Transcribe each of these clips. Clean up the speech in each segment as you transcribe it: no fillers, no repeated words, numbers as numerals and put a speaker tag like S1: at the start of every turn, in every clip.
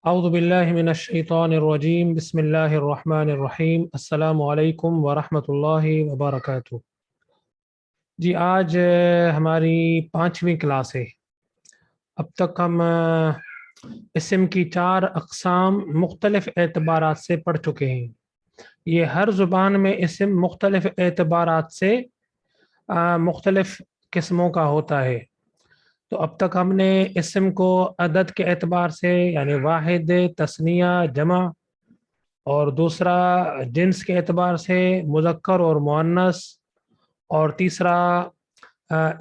S1: اعوذ باللہ من الشیطان الرجیم بسم اللہ الرحمن الرحیم السلام علیکم ورحمۃ اللہ وبرکاتہ۔ جی آج ہماری 5ویں کلاس ہے۔ اب تک ہم اسم کی 4 اقسام مختلف اعتبارات سے پڑھ چکے ہیں۔ یہ ہر زبان میں اسم مختلف اعتبارات سے مختلف قسموں کا ہوتا ہے۔ تو اب تک ہم نے اسم کو عدد کے اعتبار سے یعنی واحد، تثنیہ، جمع، اور دوسرا جنس کے اعتبار سے مذکر اور مؤنث، اور تیسرا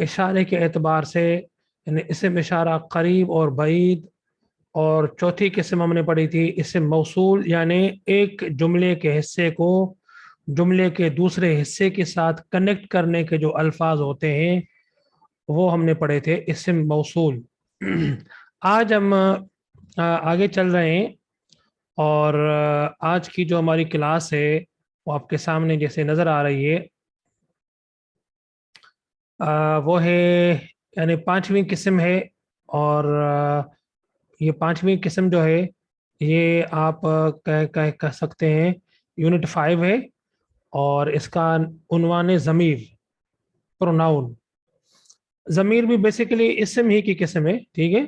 S1: اشارے کے اعتبار سے یعنی اسم اشارہ قریب اور بعید، اور چوتھی قسم ہم نے پڑھی تھی اسم موصول یعنی ایک جملے کے حصے کو جملے کے دوسرے حصے کے ساتھ کنیکٹ کرنے کے جو الفاظ ہوتے ہیں وہ ہم نے پڑھے تھے اسم موصول۔ آج ہم آگے چل رہے ہیں، اور آج کی جو ہماری کلاس ہے وہ آپ کے سامنے جیسے نظر آ رہی ہے، وہ ہے یعنی 5ویں قسم ہے، اور یہ 5ویں قسم جو ہے یہ آپ کہہ سکتے ہیں یونٹ 5 ہے، اور اس کا عنوان ضمیر، پروناؤن۔ ضمیر بھی بیسیکلی اسم ہی کی قسم ہے، ٹھیک ہے۔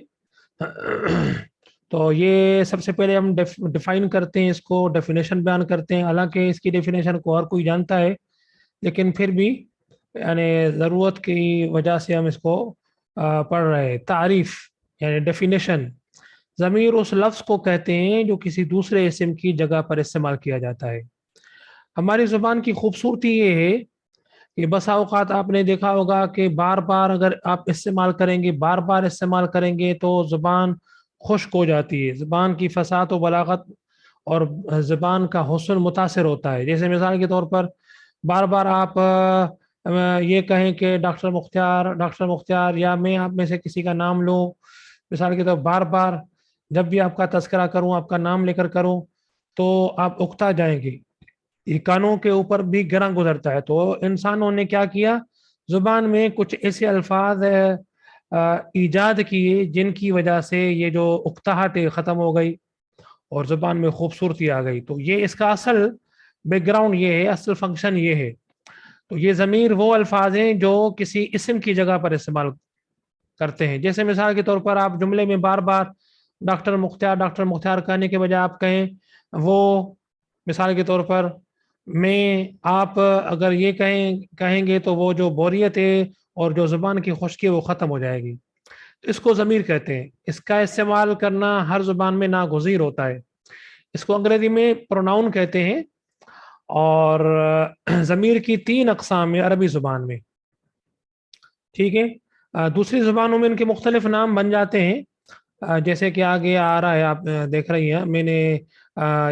S1: تو یہ سب سے پہلے ہم ڈیفائن کرتے ہیں، اس کو ڈیفینیشن بیان کرتے ہیں، حالانکہ اس کی ڈیفینیشن کو ہر کوئی جانتا ہے، لیکن پھر بھی یعنی ضرورت کی وجہ سے ہم اس کو پڑھ رہے ہیں۔ تعریف یعنی ڈیفینیشن: ضمیر اس لفظ کو کہتے ہیں جو کسی دوسرے اسم کی جگہ پر استعمال کیا جاتا ہے۔ ہماری زبان کی خوبصورتی یہ ہے کہ بسا اوقات آپ نے دیکھا ہوگا کہ بار بار اگر آپ استعمال کریں گے، بار بار استعمال کریں گے تو زبان خشک ہو جاتی ہے، زبان کی فصاحت و بلاغت اور زبان کا حسن متاثر ہوتا ہے۔ جیسے مثال کے طور پر بار بار آپ یہ کہیں کہ ڈاکٹر مختار، یا میں آپ میں سے کسی کا نام لوں، مثال کے طور بار بار جب بھی آپ کا تذکرہ کروں، آپ کا نام لے کر کروں، تو آپ اکتا جائیں گے، یہ کانوں کے اوپر بھی گراں گزرتا ہے۔ تو انسانوں نے کیا کیا، زبان میں کچھ ایسے الفاظ ایجاد کیے جن کی وجہ سے یہ جو اکتاہٹ ختم ہو گئی اور زبان میں خوبصورتی آ گئی۔ تو یہ اس کا اصل بیک گراؤنڈ یہ ہے، اصل فنکشن یہ ہے۔ تو یہ ضمیر وہ الفاظ ہیں جو کسی اسم کی جگہ پر استعمال کرتے ہیں۔ جیسے مثال کے طور پر آپ جملے میں بار بار ڈاکٹر مختار کہنے کے بجائے آپ کہیں وہ، مثال کے طور پر میں، آپ اگر یہ کہیں گے تو وہ جو بوریت ہے اور جو زبان کی خشکی ہے وہ ختم ہو جائے گی۔ تو اس کو ضمیر کہتے ہیں۔ اس کا استعمال کرنا ہر زبان میں ناگزیر ہوتا ہے۔ اس کو انگریزی میں پروناؤن کہتے ہیں، اور ضمیر کی 3 اقسام ہیں عربی زبان میں، ٹھیک ہے۔ دوسری زبانوں میں ان کے مختلف نام بن جاتے ہیں، جیسے کہ آگے آ رہا ہے، آپ دیکھ رہی ہیں، میں نے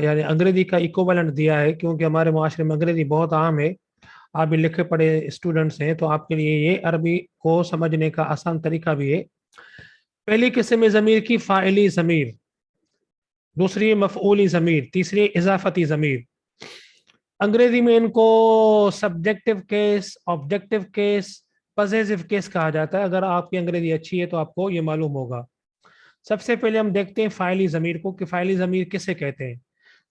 S1: یعنی انگریزی کا ایکویولنٹ دیا ہے کیونکہ ہمارے معاشرے میں انگریزی بہت عام ہے، آپ بھی لکھے پڑھے اسٹوڈنٹس ہیں، تو آپ کے لیے یہ عربی کو سمجھنے کا آسان طریقہ بھی ہے۔ پہلی قسم ضمیر کی فاعلی ضمیر، دوسری مفعولی ضمیر، تیسری اضافتی ضمیر۔ انگریزی میں ان کو subjective case, objective case, possessive case کہا جاتا ہے۔ اگر آپ کی انگریزی اچھی ہے تو آپ کو یہ معلوم ہوگا۔ سب سے پہلے ہم دیکھتے ہیں فاعلی ضمیر کو کہ فاعلی ضمیر کسے کہتے ہیں۔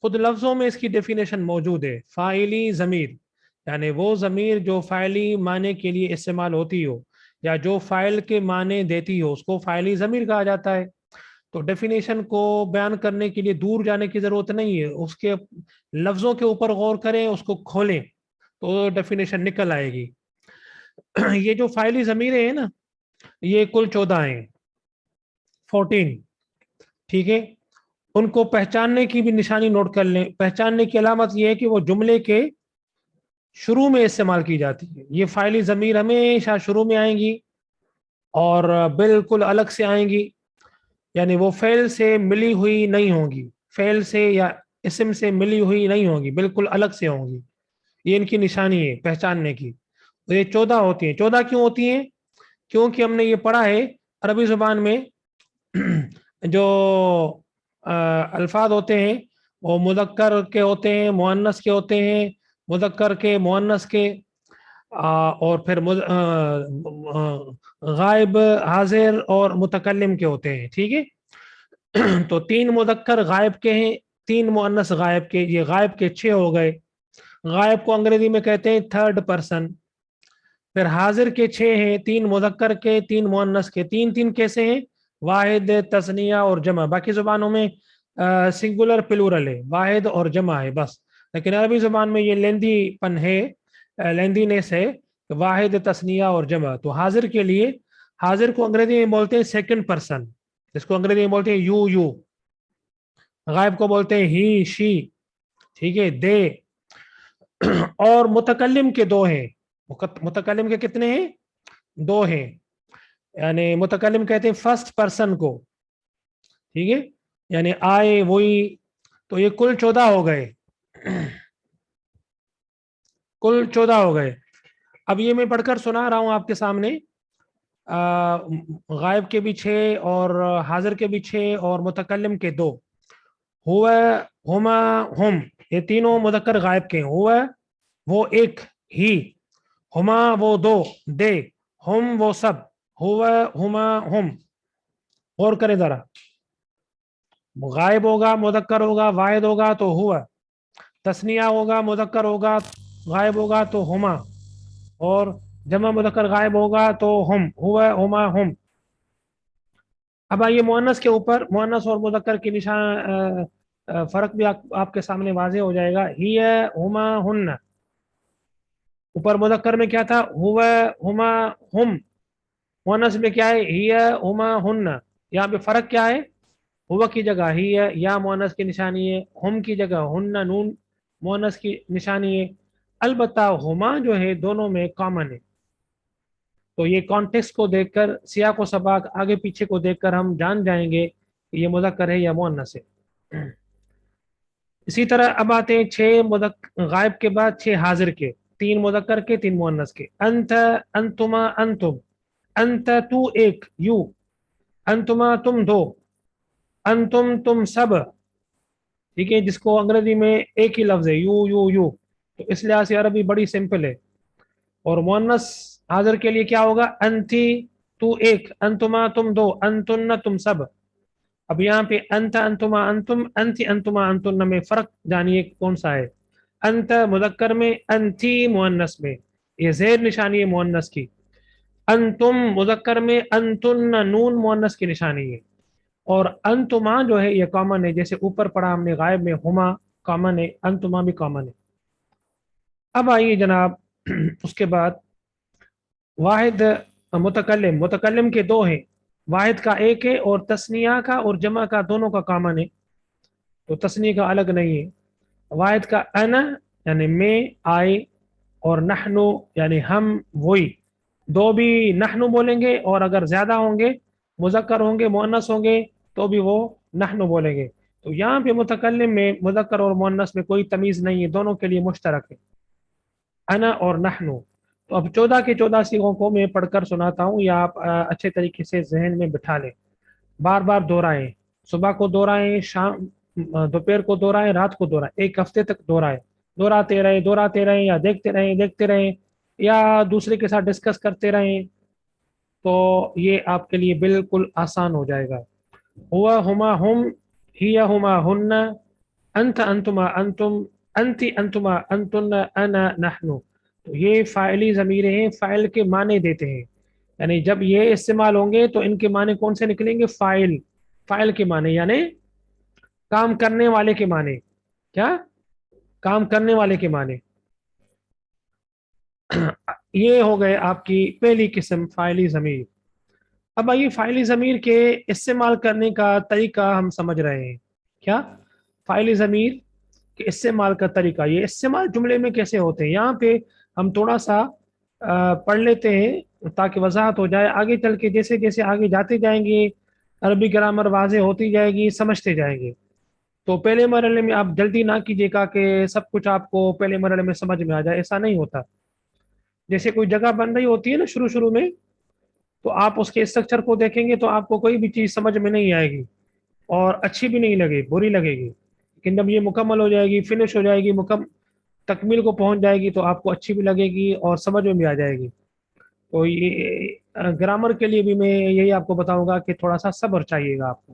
S1: خود لفظوں میں اس کی ڈیفینیشن موجود ہے۔ فاعلی ضمیر یعنی وہ ضمیر جو فاعلی معنی کے لیے استعمال ہوتی ہو یا جو فاعل کے معنی دیتی ہو، اس کو فاعلی ضمیر کہا جاتا ہے۔ تو ڈیفینیشن کو بیان کرنے کے لیے دور جانے کی ضرورت نہیں ہے، اس کے لفظوں کے اوپر غور کریں، اس کو کھولیں تو ڈیفینیشن نکل آئے گی۔ یہ جو فاعلی ضمیریں ہیں نا، یہ کل 14 ہیں، 14، ٹھیک ہے۔ ان کو پہچاننے کی بھی نشانی نوٹ کر لیں۔ پہچاننے کی علامت یہ ہے کہ وہ جملے کے شروع میں استعمال کی جاتی ہے۔ یہ فاعلی ضمیر ہمیشہ شروع میں آئیں گی اور بالکل الگ سے آئیں گی، یعنی وہ فعل سے ملی ہوئی نہیں ہوں گی، فعل سے یا اسم سے ملی ہوئی نہیں ہوں گی، بالکل الگ سے ہوں گی۔ یہ ان کی نشانی ہے پہچاننے کی۔ یہ 14 ہوتی ہیں۔ 14 کیوں ہوتی ہیں؟ کیونکہ ہم نے یہ پڑھا ہے عربی زبان میں جو الفاظ ہوتے ہیں وہ مذکر کے ہوتے ہیں، مؤنث کے ہوتے ہیں، مذکر کے، مؤنث کے، اور پھر غائب، حاضر اور متکلم کے ہوتے ہیں، ٹھیک ہے۔ تو 3 مذکر غائب کے ہیں، 3 مؤنث غائب کے، یہ غائب کے 6 ہو گئے. غائب کو انگریزی میں کہتے ہیں تھرڈ پرسن. پھر حاضر کے 6 ہیں، 3 مذکر کے، 3 مؤنث کے. 3 کیسے ہیں؟ واحد، تثنیہ اور جمع. باقی زبانوں میں سنگولر پلورل ہے، واحد اور جمع ہے بس. لیکن عربی زبان میں یہ لیندی پن ہے، لیندینس ہے، واحد، تثنیہ اور جمع. تو حاضر کے لیے، حاضر کو انگریزی میں بولتے ہیں سیکنڈ پرسن، جس کو انگریزی میں بولتے ہیں یو. غائب کو بولتے ہیں ہی، شی، ٹھیک ہے، دے. اور متکلم کے 2 ہیں. متکلم کے کتنے ہیں؟ 2 ہیں. یعنی متکلم کہتے ہیں فرسٹ پرسن کو، ٹھیک ہے، یعنی آئے، وہی. تو یہ کل 14 ہو گئے، کل 14 ہو گئے. اب یہ میں پڑھ کر سنا رہا ہوں آپ کے سامنے. غائب کے بھی 6 اور حاضر کے بھی 6 اور متکلم کے 2. ہوا، ہما، ہم، یہ تینوں مذکر غائب کے ہیں. ہوا وہ ایک، ہی، ہما وہ 2، دے، ہم وہ سب. ہوا، ہما، ہم. غور کریں ذرا. غائب ہوگا مذکر ہوگا واحد ہوگا تو ہوا، تثنیہ ہوگا مذکر ہوگا غائب ہوگا تو ہما، اور جمع مذکر غائب ہوگا تو ہم. ہوا، ہما، ہم. اب آئیے مؤنث کے اوپر. مؤنث اور مذکر کے نشان فرق بھی آپ کے سامنے واضح ہو جائے گا. ہی، ہما، ہن. اوپر مذکر میں کیا تھا؟ ہوا، ہما، ہم. مؤنث میں کیا ہے؟ ہی، ہما، ہن. یہاں پہ فرق کیا ہے؟ ہوا کی جگہ ہی ہے، یا مؤنث کی نشانی ہے. ہم کی جگہ ہن، نون مؤنث کی نشانی ہے. البتہ ہما جو ہے دونوں میں کامن ہے. تو یہ کانٹیکسٹ کو دیکھ کر، سیاق و سباق آگے پیچھے کو دیکھ کر ہم جان جائیں گے کہ یہ مذکر ہے یا مؤنث ہے. اسی طرح اب آتے ہیں 6 غائب کے بعد 6 حاضر کے، 3 مذکر کے، 3 مؤنث کے. انت، انتما، انتم. انت تو ایک، یو. انتما تم 2. انتم تم سب. ٹھیک ہے، جس کو انگریزی میں ایک ہی لفظ ہے، یو یو یو. تو اس لحاظ سے عربی بڑی سمپل ہے. اور مؤنث حاضر کے لیے کیا ہوگا؟ انتی تو ایک، انتما تم 2، انتن تم سب. اب یہاں پہ انت، انتما، انتم، انتی، انتما، انتن میں فرق جانیے کون سا ہے. انت مذکر میں، انتی مؤنث میں. یہ زیر نشانی ہے مؤنث کی. انتم مذکر میں، انتن نون مؤنث کی نشانی ہے. اور انتما جو ہے یہ کامن ہے، جیسے اوپر پڑھا ہم نے غائب میں ہما کامن ہے، انتما بھی کامن ہے. اب آئیے جناب اس کے بعد واحد متکلم. متکلم کے 2 ہیں، واحد کا 1 ہے، اور تثنیہ کا اور جمع کا دونوں کا کامن ہے. تو تثنیہ کا الگ نہیں ہے. واحد کا انا یعنی میں، آئی، اور نحنو یعنی ہم، وہی. 2 بھی نحنو بولیں گے، اور اگر زیادہ ہوں گے، مذکر ہوں گے، مؤنث ہوں گے، تو بھی وہ نحنو بولیں گے. تو یہاں پہ متکلم میں مذکر اور مؤنث میں کوئی تمیز نہیں ہے، دونوں کے لیے مشترک ہے، انا اور نحنو. تو اب 14 کے 14 صیغوں کو میں پڑھ کر سناتا ہوں، یا آپ اچھے طریقے سے ذہن میں بٹھا لیں. بار بار دہرائیں، صبح کو دہرائیں، شام دوپہر کو دہرائیں، رات کو دہرائیں، ایک ہفتے تک دہرائیں. دہراتے رہیں یا دیکھتے رہیں یا دوسرے کے ساتھ ڈسکس کرتے رہیں، تو یہ آپ کے لیے بالکل آسان ہو جائے گا. ہوا، ہما، ہم. ہی، ہما، ہن. انت، انتما، انتم. انتی، انتما، انتن. انا، نحنو. تو یہ فاعلی ضمیریں ہیں، فاعل کے معنی دیتے ہیں. یعنی جب یہ استعمال ہوں گے تو ان کے معنی کون سے نکلیں گے؟ فاعل. فاعل کے معنی یعنی کام کرنے والے کے معنی. کیا؟ کام کرنے والے کے معنی. یہ ہو گئے آپ کی پہلی قسم فاعلی ضمیر. اب آئیے فاعلی ضمیر کے استعمال کرنے کا طریقہ ہم سمجھ رہے ہیں. کیا؟ فاعلی ضمیر کے استعمال کا طریقہ. یہ استعمال جملے میں کیسے ہوتے ہیں، یہاں پہ ہم تھوڑا سا پڑھ لیتے ہیں تاکہ وضاحت ہو جائے. آگے چل کے جیسے جیسے آگے جاتے جائیں گے، عربی گرامر واضح ہوتی جائے گی، سمجھتے جائیں گے. تو پہلے مرحلے میں آپ جلدی نہ کیجیے گا کہ سب کچھ آپ کو پہلے مرحلے میں سمجھ میں آ جائے، ایسا نہیں ہوتا. جیسے کوئی جگہ بن رہی ہوتی ہے نا شروع میں، تو آپ اس کے اسٹرکچر کو دیکھیں گے تو آپ کو کوئی بھی چیز سمجھ میں نہیں آئے گی، اور اچھی بھی نہیں لگے، بری لگے گی. لیکن جب یہ مکمل ہو جائے گی، فنش ہو جائے گی، تکمیل کو پہنچ جائے گی، تو آپ کو اچھی بھی لگے گی اور سمجھ میں بھی آ جائے گی. تو یہ گرامر کے لیے بھی میں یہی آپ کو بتاؤں گا کہ تھوڑا سا صبر چاہیے گا آپ کو.